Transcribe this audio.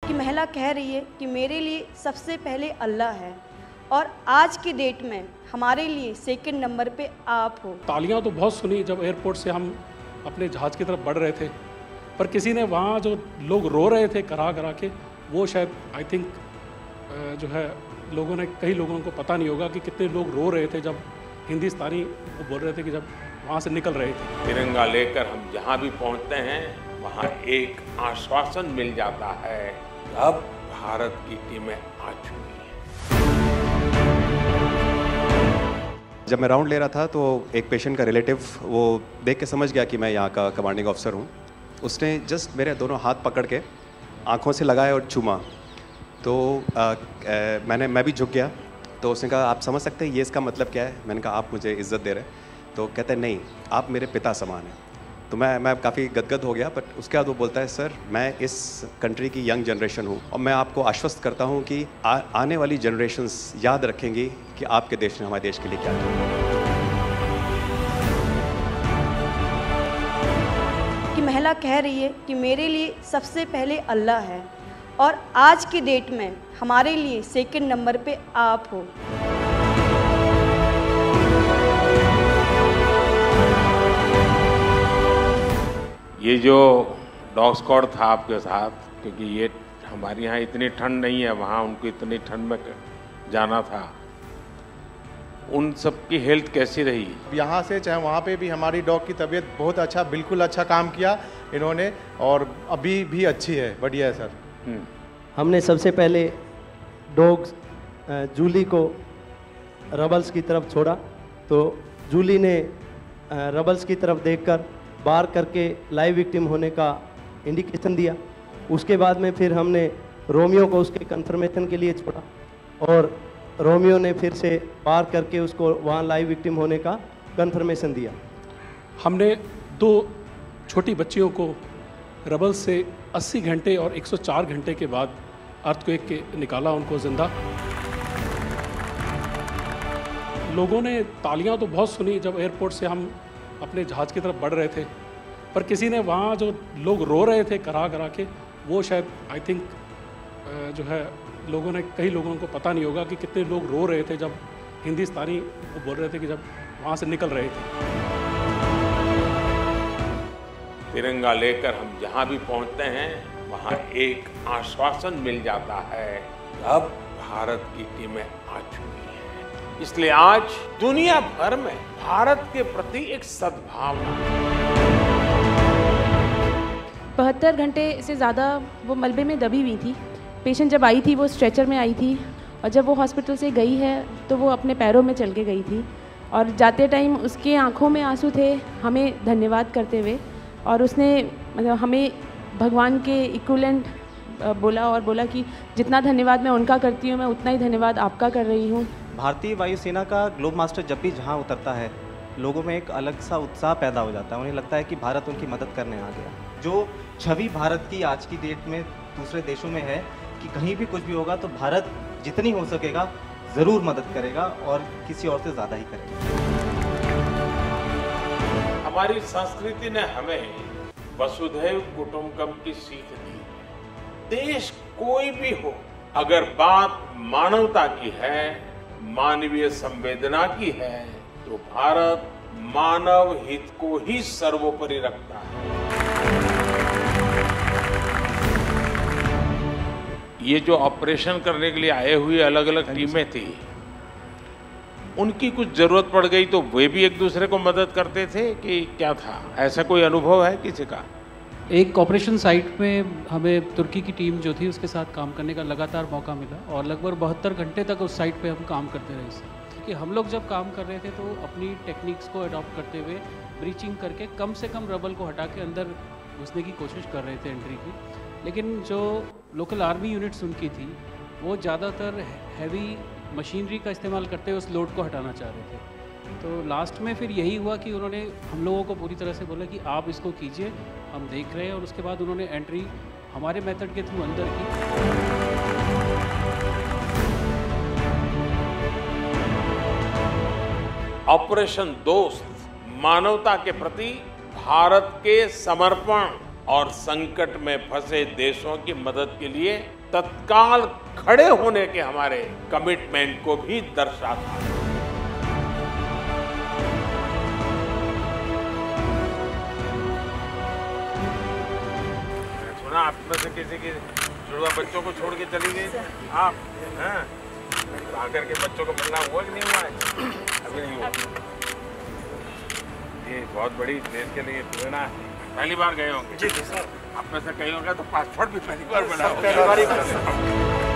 कि महिला कह रही है कि मेरे लिए सबसे पहले अल्लाह है और आज की डेट में हमारे लिए सेकंड नंबर पे आप हो। तालियां तो बहुत सुनी जब एयरपोर्ट से हम अपने जहाज़ की तरफ बढ़ रहे थे, पर किसी ने वहाँ जो लोग रो रहे थे करा करा के, वो शायद आई थिंक जो है कई लोगों को पता नहीं होगा कि कितने लोग रो रहे थे जब हिंदुस्तानी वो बोल रहे थे कि जब वहाँ से निकल रहे थे। तिरंगा लेकर हम जहाँ भी पहुँचते हैं वहाँ एक आश्वासन मिल जाता है, अब भारत की टीमें आ चुकी हैं। जब मैं राउंड ले रहा था तो एक पेशेंट का रिलेटिव वो देख के समझ गया कि मैं यहाँ का कमांडिंग ऑफिसर हूँ। उसने जस्ट मेरे दोनों हाथ पकड़ के आँखों से लगाए और चूमा, तो मैं भी झुक गया। तो उसने कहा आप समझ सकते हैं ये इसका मतलब क्या है? मैंने कहा आप मुझे इज़्ज़त दे रहे हैं। तो कहते हैं नहीं, आप मेरे पिता समान हैं। तो मैं काफ़ी गदगद हो गया। बट उसके बाद वो बोलता है सर मैं इस कंट्री की यंग जनरेशन हूँ और मैं आपको आश्वस्त करता हूँ कि आने वाली जनरेशन्स याद रखेंगी कि आपके देश ने हमारे देश के लिए क्या किया। कि महिला कह रही है कि मेरे लिए सबसे पहले अल्लाह है और आज की डेट में हमारे लिए सेकंड नंबर पे आप हो। ये जो डॉग स्क्वाड था आपके साथ, क्योंकि ये हमारे यहाँ इतनी ठंड नहीं है, वहाँ उनको इतनी ठंड में जाना था, उन सब की हेल्थ कैसी रही? यहाँ से चाहे वहाँ पे भी हमारी डॉग की तबीयत बहुत अच्छा, बिल्कुल अच्छा काम किया इन्होंने और अभी भी अच्छी है, बढ़िया है सर। हमने सबसे पहले डॉग जूली को रबल्स की तरफ छोड़ा, तो जूली ने रबल्स की तरफ देखकर बार करके लाइव विक्टिम होने का इंडिकेशन दिया। उसके बाद में फिर हमने रोमियो को उसके कंफर्मेशन के लिए छोड़ा और रोमियो ने फिर से बार करके उसको वहाँ लाइव विक्टिम होने का कंफर्मेशन दिया। हमने 2 छोटी बच्चियों को रबल से 80 घंटे और 104 घंटे के बाद अर्थक्वेक के निकाला उनको जिंदा। लोगों ने तालियां तो बहुत सुनी जब एयरपोर्ट से हम अपने जहाज़ की तरफ बढ़ रहे थे, पर किसी ने वहाँ जो लोग रो रहे थे करा करा के, वो शायद आई थिंक जो है कई लोगों को पता नहीं होगा कि कितने लोग रो रहे थे जब हिंदुस्तानी वो बोल रहे थे कि जब वहाँ से निकल रहे थे। तिरंगा लेकर हम जहाँ भी पहुँचते हैं वहाँ एक आश्वासन मिल जाता है, अब भारत की टीमें आ चुकी हैं। इसलिए आज दुनिया भर में भारत के प्रति एक सद्भावना। 72 घंटे से ज़्यादा वो मलबे में दबी हुई थी। पेशेंट जब आई थी वो स्ट्रेचर में आई थी और जब वो हॉस्पिटल से गई है तो वो अपने पैरों में चल के गई थी और जाते टाइम उसके आंखों में आंसू थे हमें धन्यवाद करते हुए, और उसने मतलब हमें भगवान के इक्विवेलेंट बोला कि जितना धन्यवाद मैं उनका करती हूँ मैं उतना ही धन्यवाद आपका कर रही हूँ। भारतीय वायुसेना का ग्लोब मास्टर जब भी जहाँ उतरता है लोगों में एक अलग सा उत्साह पैदा हो जाता है, उन्हें लगता है कि भारत उनकी मदद करने आ गया। जो छवि भारत की आज की डेट में दूसरे देशों में है कि कहीं भी कुछ भी होगा तो भारत जितनी हो सकेगा ज़रूर मदद करेगा और किसी और से ज़्यादा ही करेगा। हमारी संस्कृति ने हमें वसुधैव कुटुंबकम की सीख दी। देश कोई भी हो, अगर बात मानवता की है, मानवीय संवेदना की है, तो भारत मानव हित को ही सर्वोपरि रखता है। ये जो ऑपरेशन करने के लिए आए हुए अलग अलग टीमें थी, उनकी कुछ जरूरत पड़ गई तो वे भी एक दूसरे को मदद करते थे कि क्या था? ऐसा कोई अनुभव है किसी का? एक ऑपरेशन साइट में हमें तुर्की की टीम जो थी उसके साथ काम करने का लगातार मौका मिला और लगभग 72 घंटे तक उस साइट पे हम काम करते रहे सर। कि हम लोग जब काम कर रहे थे तो अपनी टेक्निक्स को अडॉप्ट करते हुए ब्रीचिंग करके कम से कम रबल को हटा के अंदर घुसने की कोशिश कर रहे थे एंट्री की, लेकिन जो लोकल आर्मी यूनिट्स उनकी थी वो ज़्यादातर हैवी मशीनरी का इस्तेमाल करते हुए उस लोड को हटाना चाह रहे थे। तो लास्ट में फिर यही हुआ कि उन्होंने हम लोगों को पूरी तरह से बोला कि आप इसको कीजिए, हम देख रहे हैं, और उसके बाद उन्होंने एंट्री हमारे मेथड के थ्रू अंदर की। ऑपरेशन दोस्त मानवता के प्रति भारत के समर्पण और संकट में फंसे देशों की मदद के लिए तत्काल खड़े होने के हमारे कमिटमेंट को भी दर्शाता है। सुना आप में से किसी की जुड़वा बच्चों को छोड़ के चली गई आप, हैं? आकर के बच्चों को मिलना हुआ कि नहीं हुआ है? अभी नहीं हुआ। ये बहुत बड़ी देश के लिए प्रेरणा है। पहली बार गए होंगे? जी सर। आप में से कई होंगे तो पासपोर्ट भी पहली बार बना होगा।